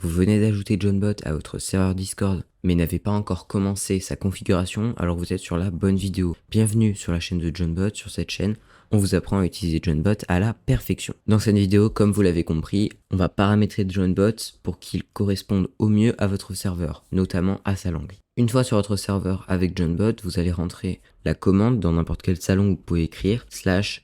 Vous venez d'ajouter JohnBot à votre serveur Discord, mais n'avez pas encore commencé sa configuration, alors vous êtes sur la bonne vidéo. Bienvenue sur la chaîne de JohnBot. Sur cette chaîne, on vous apprend à utiliser JohnBot à la perfection. Dans cette vidéo, comme vous l'avez compris, on va paramétrer JohnBot pour qu'il corresponde au mieux à votre serveur, notamment à sa langue. Une fois sur votre serveur avec JohnBot, vous allez rentrer la commande dans n'importe quel salon où vous pouvez écrire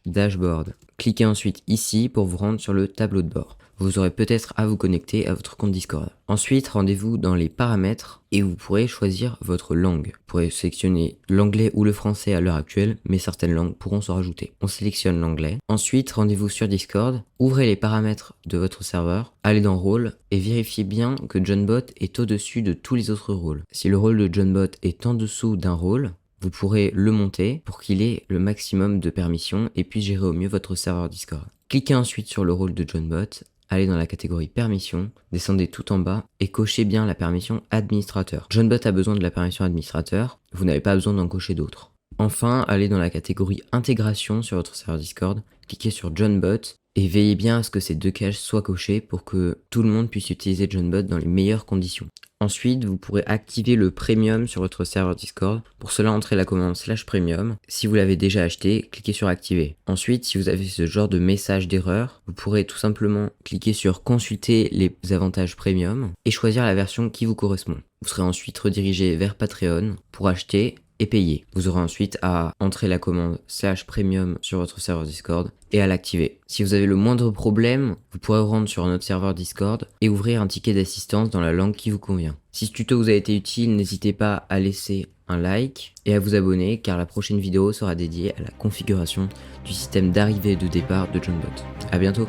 /dashboard. Cliquez ensuite ici pour vous rendre sur le tableau de bord. Vous aurez peut-être à vous connecter à votre compte Discord. Ensuite, rendez-vous dans les paramètres et vous pourrez choisir votre langue. Vous pourrez sélectionner l'anglais ou le français à l'heure actuelle, mais certaines langues pourront se rajouter. On sélectionne l'anglais. Ensuite, rendez-vous sur Discord, ouvrez les paramètres de votre serveur, allez dans Rôle et vérifiez bien que JohnBot est au-dessus de tous les autres rôles. Si le rôle de JohnBot est en dessous d'un rôle, vous pourrez le monter pour qu'il ait le maximum de permissions et puisse gérer au mieux votre serveur Discord. Cliquez ensuite sur le rôle de JohnBot, allez dans la catégorie permission, descendez tout en bas et cochez bien la permission administrateur. JohnBot a besoin de la permission administrateur, vous n'avez pas besoin d'en cocher d'autres. Enfin, allez dans la catégorie intégration sur votre serveur Discord, cliquez sur JohnBot et veillez bien à ce que ces deux cases soient cochées pour que tout le monde puisse utiliser JohnBot dans les meilleures conditions. Ensuite, vous pourrez activer le Premium sur votre serveur Discord. Pour cela, entrez la commande /Premium. Si vous l'avez déjà acheté, cliquez sur Activer. Ensuite, si vous avez ce genre de message d'erreur, vous pourrez tout simplement cliquer sur Consulter les avantages Premium et choisir la version qui vous correspond. Vous serez ensuite redirigé vers Patreon pour acheter et payer. Vous aurez ensuite à entrer la commande /Premium sur votre serveur Discord et à l'activer. Si vous avez le moindre problème, vous pourrez vous rendre sur notre serveur Discord et ouvrir un ticket d'assistance dans la langue qui vous convient. Si ce tuto vous a été utile, n'hésitez pas à laisser un like et à vous abonner car la prochaine vidéo sera dédiée à la configuration du système d'arrivée et de départ de JohnBot. À bientôt.